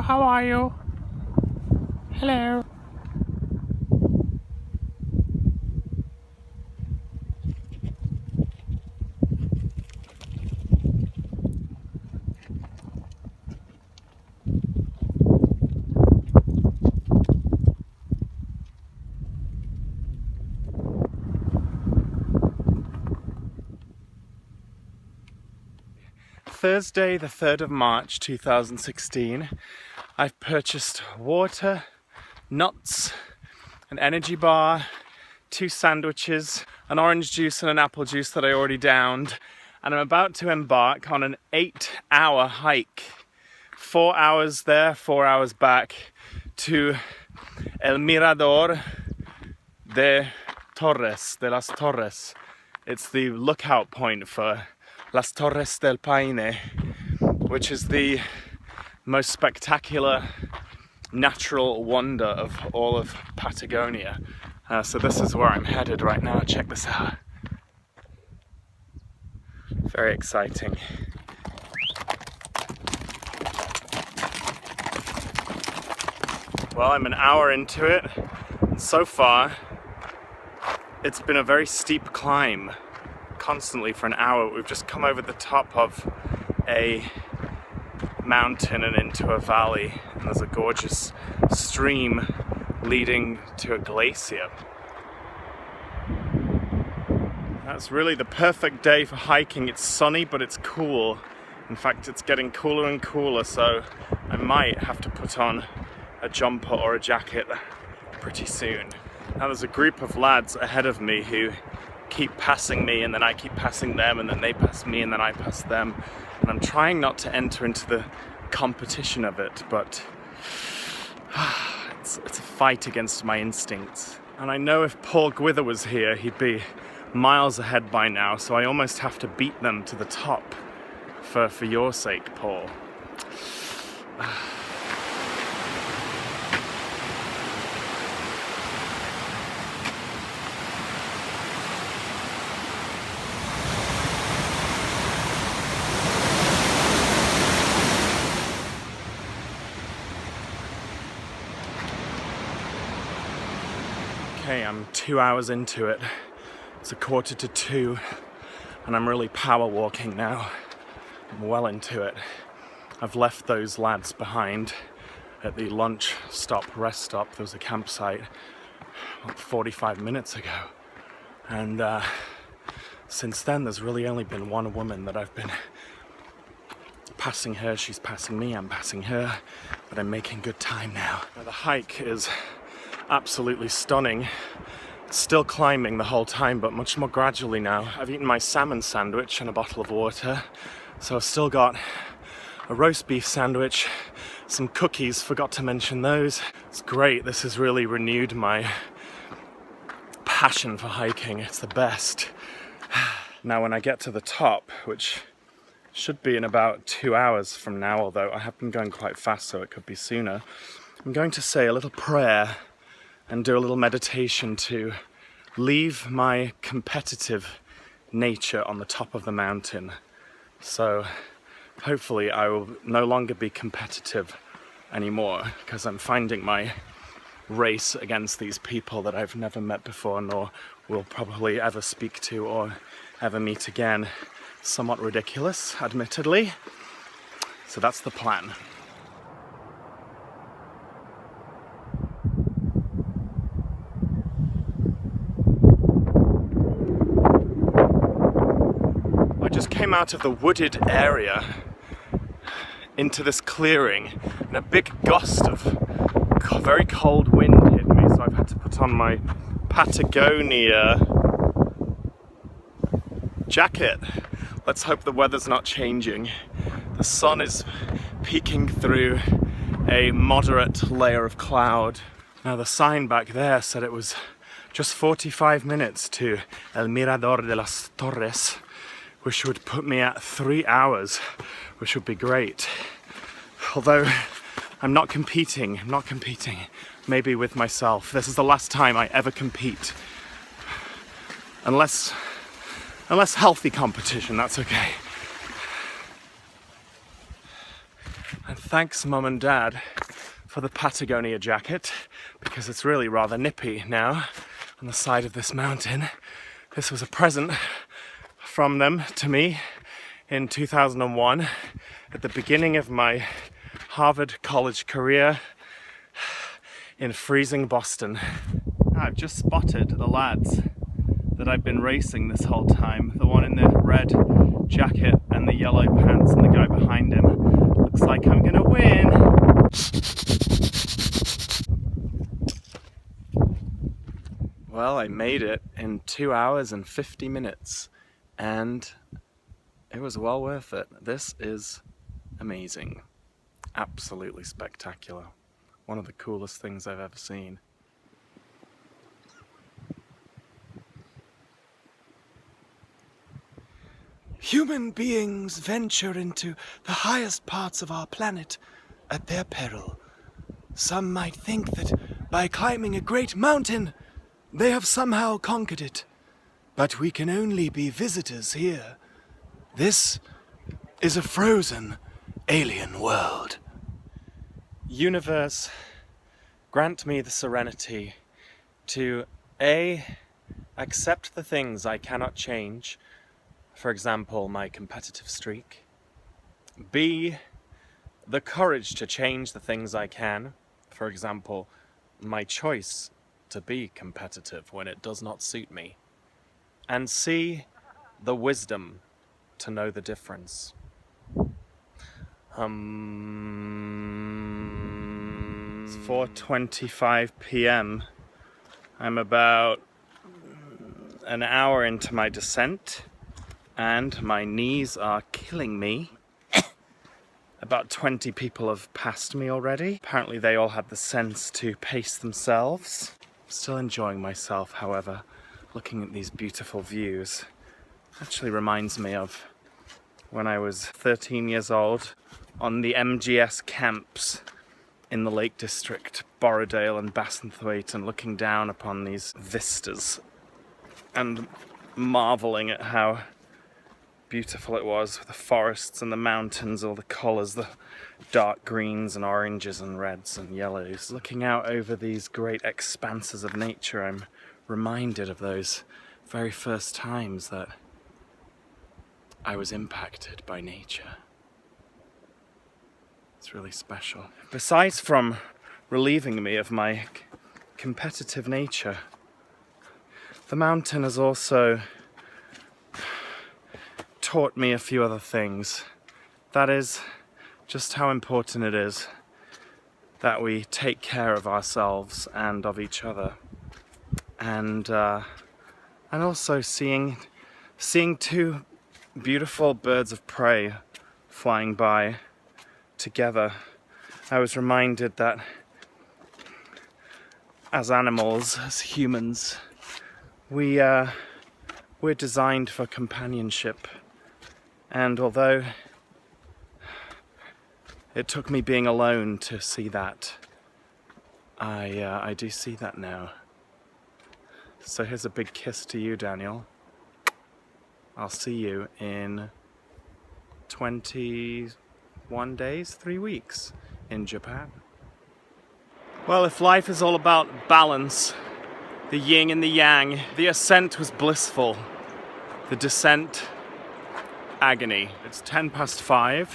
how are you? Hello. Thursday, the 3rd of March 2016, I've purchased water, nuts, an energy bar, 2 sandwiches, an orange juice and an apple juice that I already downed, and I'm about to embark on an 8-hour hike. 4 hours there, 4 hours back to El Mirador de Torres, de las Torres. It's the lookout point for Las Torres del Paine, which is the most spectacular natural wonder of all of Patagonia. So this is where I'm headed right now. Check this out. Very exciting. Well, I'm an hour into it, and so far it's been a very steep climb. Constantly for an hour. We've just come over the top of a mountain and into a valley, and there's a gorgeous stream leading to a glacier. That's really the perfect day for hiking. It's sunny, but it's cool. In fact, it's getting cooler and cooler, so I might have to put on a jumper or a jacket pretty soon. Now there's a group of lads ahead of me who keep passing me, and then I keep passing them, and then they pass me, and then I pass them, and I'm trying not to enter into the competition of it, but it's a fight against my instincts. And I know if Paul Gwither was here, he'd be miles ahead by now, so I almost have to beat them to the top for your sake, Paul. Okay, I'm 2 hours into it. It's 1:45, and I'm really power walking now. I'm well into it. I've left those lads behind at the lunch stop, rest stop. There was a campsite 45 minutes ago. And since then, there's really only been one woman that I've been passing her. She's passing me, I'm passing her, but I'm making good time now. Now the hike is absolutely stunning. Still climbing the whole time, but much more gradually now. I've eaten my salmon sandwich and a bottle of water, so I've still got a roast beef sandwich, some cookies, forgot to mention those. It's great. This has really renewed my passion for hiking. It's the best. Now when I get to the top, which should be in about 2 hours from now, although I have been going quite fast, so it could be sooner, I'm going to say a little prayer and do a little meditation to leave my competitive nature on the top of the mountain. So hopefully I will no longer be competitive anymore, because I'm finding my race against these people that I've never met before, nor will probably ever speak to or ever meet again, somewhat ridiculous, admittedly. So that's the plan. Came out of the wooded area into this clearing, and a big gust of very cold wind hit me, so I've had to put on my Patagonia jacket. Let's hope the weather's not changing. The sun is peeking through a moderate layer of cloud. Now the sign back there said it was just 45 minutes to El Mirador de las Torres, which would put me at 3 hours, which would be great. Although I'm not competing, maybe with myself. This is the last time I ever compete. Unless healthy competition, that's okay. And Thanks Mum and Dad for the Patagonia jacket, because it's really rather nippy now on the side of this mountain. This was a present from them to me in 2001 at the beginning of my Harvard college career in freezing Boston. I've just spotted the lads that I've been racing this whole time. The one in the red jacket and the yellow pants and the guy behind him. Looks like I'm gonna win. Well, I made it in 2 hours and 50 minutes and it was well worth it. This is amazing. Absolutely spectacular. One of the coolest things I've ever seen. Human beings venture into the highest parts of our planet at their peril. Some might think that by climbing a great mountain, they have somehow conquered it. But we can only be visitors here. This is a frozen alien world. Universe, grant me the serenity to A, accept the things I cannot change, for example, my competitive streak. B, the courage to change the things I can, for example, my choice to be competitive when it does not suit me. And C, the wisdom to know the difference. It's 4:25 p.m. I'm about an hour into my descent and my knees are killing me. About 20 people have passed me already. Apparently they all had the sense to pace themselves. Still enjoying myself, however, looking at these beautiful views. Actually reminds me of when I was 13 years old on the MGS camps in the Lake District, Borrowdale and Bassenthwaite, and looking down upon these vistas and marveling at how beautiful it was, with the forests and the mountains, all the colours, the dark greens and oranges and reds and yellows. Looking out over these great expanses of nature, I'm reminded of those very first times that I was impacted by nature. It's really special. Besides from relieving me of my competitive nature, the mountain has also taught me a few other things. That is just how important it is that we take care of ourselves and of each other. And also seeing two beautiful birds of prey flying by together, I was reminded that as animals, as humans, we're designed for companionship. And although it took me being alone to see that, I do see that now. So here's a big kiss to you, Daniel. I'll see you in 21 days, 3 weeks in Japan. Well, if life is all about balance, the yin and the yang, the ascent was blissful. The descent, agony. It's 5:10.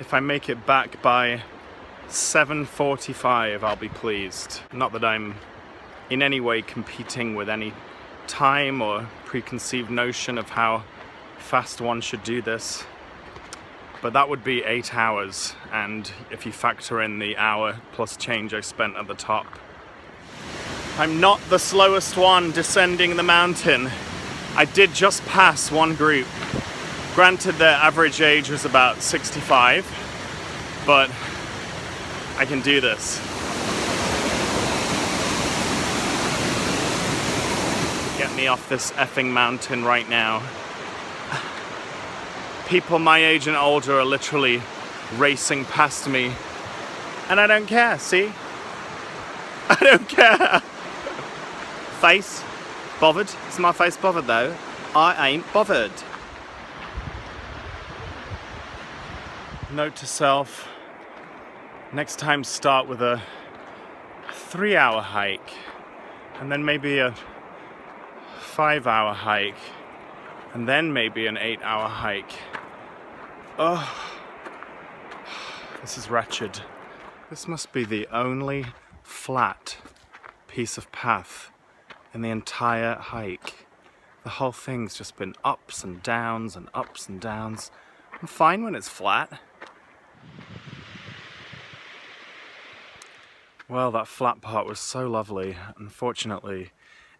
If I make it back by 7:45, I'll be pleased. Not that I'm in any way competing with any time or preconceived notion of how fast one should do this, but that would be 8 hours, and if you factor in the hour plus change I spent at the top. I'm not the slowest one descending the mountain. I did just pass one group. Granted, their average age was about 65, but I can do this. Get me off this effing mountain right now. People my age and older are literally racing past me, and I don't care, see? I don't care. Face bothered? Is my face bothered though? I ain't bothered. Note to self, Next time start with a 3-hour hike, and then maybe a 5-hour hike, and then maybe an 8-hour hike. Oh, this is wretched. This must be the only flat piece of path in the entire hike. The whole thing's just been ups and downs and ups and downs. I'm fine when it's flat. Well, that flat part was so lovely. Unfortunately,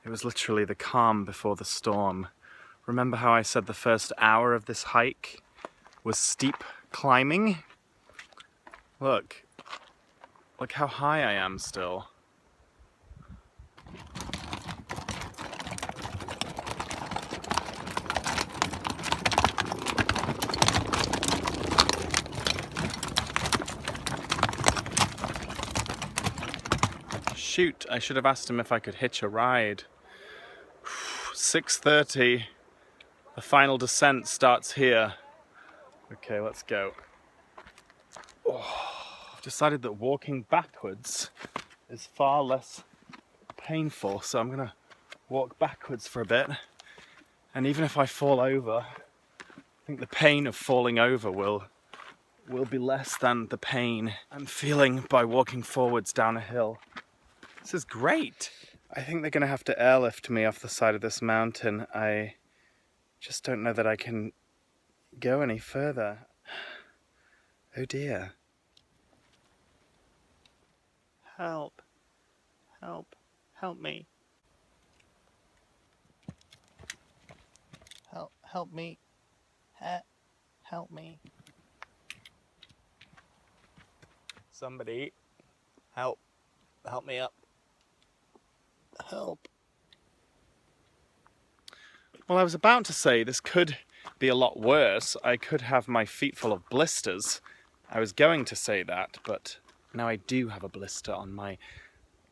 it was literally the calm before the storm. Remember how I said the first hour of this hike was steep climbing? Look how high I am still. Shoot, I should have asked him if I could hitch a ride. 6:30, the final descent starts here. Okay, let's go. I've decided that walking backwards is far less painful, so I'm gonna walk backwards for a bit. And even if I fall over, I think the pain of falling over will be less than the pain I'm feeling by walking forwards down a hill. This is great. I think they're gonna have to airlift me off the side of this mountain. I just don't know that I can go any further. Oh dear. Help. Help. Help me. Help me. Help me. Somebody. Help me up. Help. Well, I was about to say this could be a lot worse. I could have my feet full of blisters. I was going to say that, but now I do have a blister on my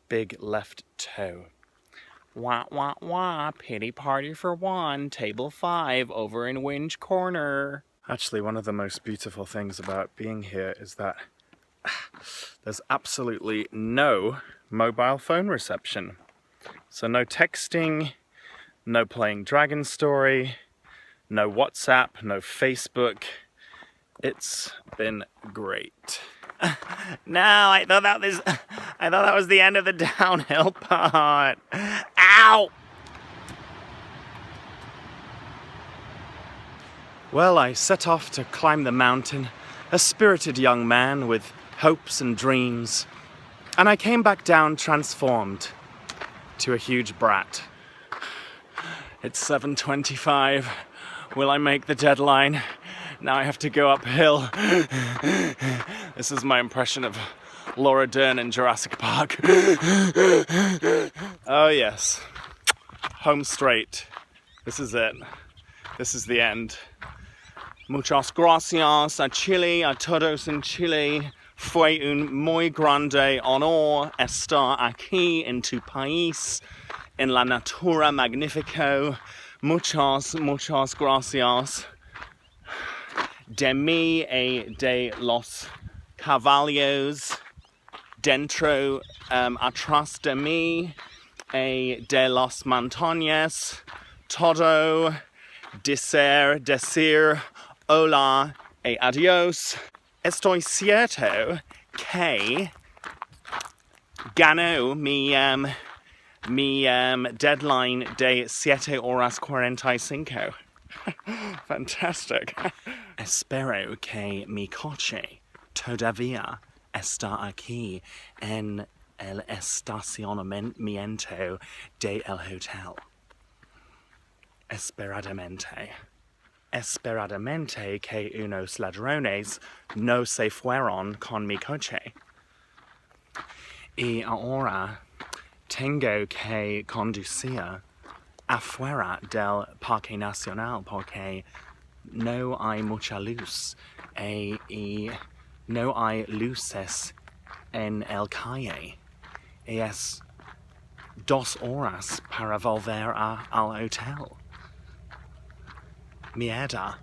big left toe. Wah, wah, wah, pity party for one, table 5 over in Winch Corner. Actually, one of the most beautiful things about being here is that there's absolutely no mobile phone reception. So no texting, no playing Dragon Story, no WhatsApp, no Facebook. It's been great. No, I thought that was the end of the downhill part. Ow! Well, I set off to climb the mountain, a spirited young man with hopes and dreams, and I came back down transformed to a huge brat. It's 7:25. Will I make the deadline? Now I have to go uphill. This is my impression of Laura Dern in Jurassic Park. Oh yes, home straight. This is it. This is the end. Muchas gracias a Chile, a todos en Chile. Fue un muy grande honor estar aquí en tu país, en la natura magnifico. Muchas gracias. De mí y de los caballos dentro, atrás de mí y de las montañas. Todo decir hola y adiós. Estoy cierto que ganó mi deadline de 7:45. Fantastic. Espero que mi coche todavía está aquí en el estacionamiento del hotel. Esperadamente que unos ladrones no se fueron con mi coche. Y ahora tengo que conducir afuera del Parque Nacional porque no hay mucha luz y no hay luces en el calle. Y es 2 horas para volver al hotel. Mierda.